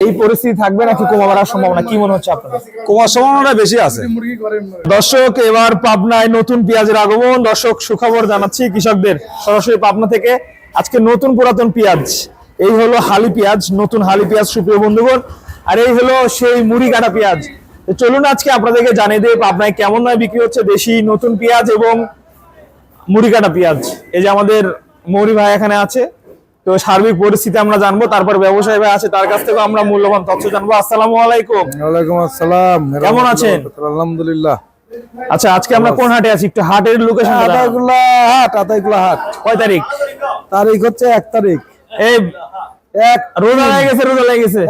এই পরিস্থিতি থাকবে নাকি কমাবার সম্ভাবনা কি মনে হচ্ছে আপনাদের? কমার সম্ভাবনাটা বেশি আছে। দর্শক, এবার পাবনায় নতুন পেঁয়াজের আগমন। দর্শক, সুখবর জানাচ্ছি কৃষকদের সরাসরি পাবনা থেকে। আজকে নতুন পুরাতন পেঁয়াজ, এই হলো হালি পেঁয়াজ, নতুন হালি পেঁয়াজ সুপ্রিয় বন্ধুগণ। আর এই হলো সেই মুড়ি কাটা পেঁয়াজ। চলুন আজকে আপনাদেরকে জানিয়ে দেব পাবনায় কেমন দামে বিক্রি হচ্ছে দেশি নতুন পেঁয়াজ এবং মুড়ি কাটা পেঁয়াজ। এই যে আমাদের মৌরি ভাই এখানে আছে, তো সার্বিক পরিস্থিতি আমরা জানবো, তারপর ব্যবসায়ী ভাই আছে তার কাছ থেকে আমরা মূল্যবান তথ্য জানবো। আসসালামু আলাইকুম। ওয়ালাইকুম আসসালাম। কেমন আছেন? আলহামদুলিল্লাহ। আচ্ছা, আজকে আমরা কোন হাটে আছি? একটু হাটের লোকেশন। আতাইকুল্লাহ হাট। আতাইকুল্লাহ হাট কয় তারিখ? তারিখ হচ্ছে 1 তারিখ। এই রোজা লেগে গেছে, রোজা লেগে গেছে।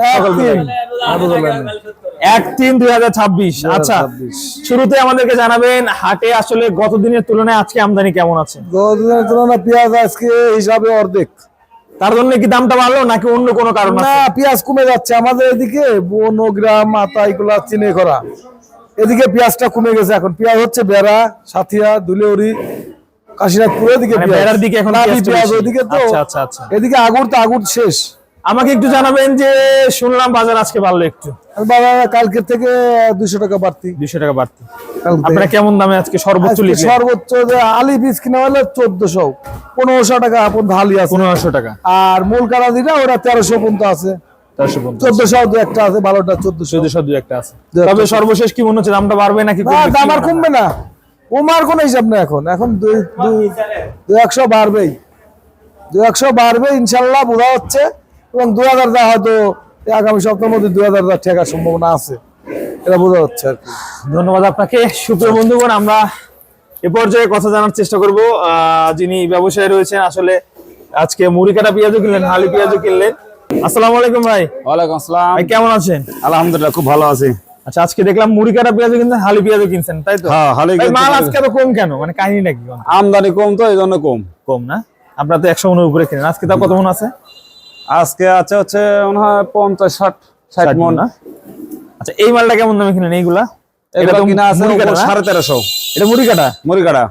1/3/2026। আচ্ছা, শুরুতে আমাদেরকে জানাবেন হাটে আসলে গত দিনের তুলনায় আজকে আমদানি কেমন আছে? গতদিনের তুলনায় পেঁয়াজ আজকে হিসাবে অর্ধেক। তার জন্য কি দামটা বাড়লো নাকি অন্য কোনো কারণ? না, পেঁয়াজ কমে যাচ্ছে আমাদের এদিকে। বনগ্রাম, আতাইকুলা, চিনেখরা এদিকে পেঁয়াজটা কমে গেছে। এখন পেঁয়াজ হচ্ছে বেড়া, সাথিয়া, দুলেউরি, কাশীনাথপুর এদিকে বেড়ার দিকে এখন পেঁয়াজ ওইদিকে। তো আচ্ছা, এদিকে আগুর শেষ। আমাকে একটু জানাবেন যে শুনলাম বাজার আজকে বাড়লো একটু। বাবা কালকের থেকে 200 টাকা বাড়তি। 200 টাকা বাড়তি। আপনারা কেমন দামে আজকে সর্বোচ্চ লিখলেন? সর্বোচ্চ যে আলি বীজ কিনা হলো 1400, 1500 টাকা আপন ঢালি আছে 1500 টাকা। আর মূল কারা দিটা ওরা 1300 পর্যন্ত আছে। 1400 দু একটা আছে, ভালোটা 1400 দু একটা আছে। তবে সর্বশেষ কি মনে হচ্ছে দামটা বাড়বে নাকি কমবে? দাম আর কমবে না, কমার কোনো হিসাব না। এখন 200 বাড়বেই, 200 বাড়বে ইনশাল্লাহ বোঝা হচ্ছে। এবং 2000 দা হয়তো আগামী সপ্তাহের মধ্যে 2000 দা ঠেকার সম্ভাবনা আছে, এটা বোঝা যাচ্ছে আর কি। ধন্যবাদ আপনাকে। সুপ্রিয় বন্ধুগণ, আমরা এ পর্যায়ে কথা জানার চেষ্টা করব যিনি ব্যবসায়ী রয়েছেন। আসলে আজকে মুড়ি কাটা পেঁয়াজও কিনলেন, হালি পেঁয়াজও কিনলেন। আসসালামু আলাইকুম ভাই। ওয়ালাইকুম আসসালাম। ভাই কেমন আছেন? আলহামদুলিল্লাহ, খুব ভালো আছি। আচ্ছা, আজকে দেখলাম মুড়ি কাটা পেঁয়াজও কিনছেন, হালি পেঁয়াজও কিনছেন, তাই তো? হ্যাঁ, হালি মাল আজকে এত কম কেন? মানে কাহিনী নাকি? আমদানি কম তো এই জন্য কম না? আপনারা তো 100 মনের উপরে কিনেন, আজকে তা কত মন আছে? আজকে আছে হচ্ছে মনে হয় 50-60 মন না। আচ্ছা, এই মালটা কেমন দামে কিনেন? এইগুলা এগুলো কিনা আছে 1350। এটা মুড়ি কাটা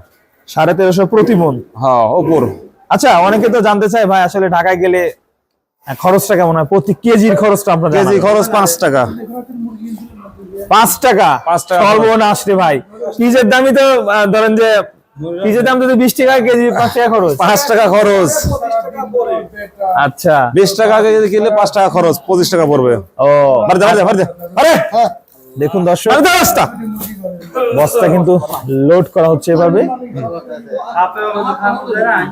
1350 প্রতি মন। হ্যাঁ, উপর। আচ্ছা, অনেকে তো জানতে চায় ভাই আসলে ঢাকায় গেলে খরচটা কেমন হয়? প্রতি কেজির খরচটা আপনার? কেজি খরচ 5 টাকা। 5 টাকা? সর্বনাশ রে ভাই। পিজের দামই তো ধরেন যে পিজের দাম যদি 20 টাকা কেজি, 5 টাকা খরচ। 5 টাকা খরচ। আচ্ছা, 20 টাকা কেজি কিনলে 5 টাকা খরচ, 25 টাকা পড়বে। ও আরে দেখুন দর্শক, বস্তা কিন্তু লোড করা হচ্ছে এভাবে।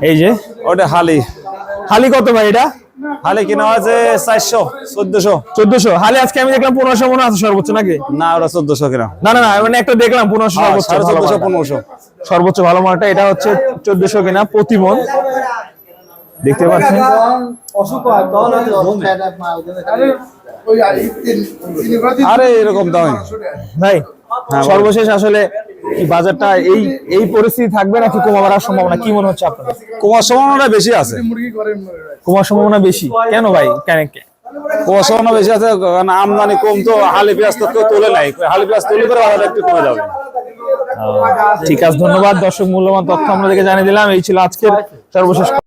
এই যে ওটা হালি কত ভাই? এটা হালি কিনা আছে 400, 1400। হালি আজকে আমি দেখলাম 1500 মনে আছে সর্বোচ্চ নাকি? না, ওটা 1400 কিনা। না, মানে একটা দেখলাম 1500 সর্বোচ্চ। 1400, 1500 সর্বোচ্চ ভালো মালটা। এটা হচ্ছে 1400 কিনা প্রতি মন, দেখতে পাচ্ছেন। আরে এরকম দাম ভাই। সর্বশেষ আসলে কি বাজারটা এই পরিস্থিতি থাকবে নাকি কমাবার সম্ভাবনা কি মনে হচ্ছে আপনার? কমার সম্ভাবনাটা বেশি আছে। কমার সম্ভাবনা বেশি কেন ভাই? কমার সম্ভাবনা বেশি আছে কারণ আমদানি কম তো। হালি পেঁয়াজ তো কেউ তোলে নাই, হালি পেঁয়াজ তুলে করে বাজারটা একটু কমে যাবে। ঠিক আছে, ধন্যবাদ দর্শক। মূল্যবান তথ্য আপনাদেরকে জানিয়ে দিলাম। এই ছিল আজকের সর্বশেষ।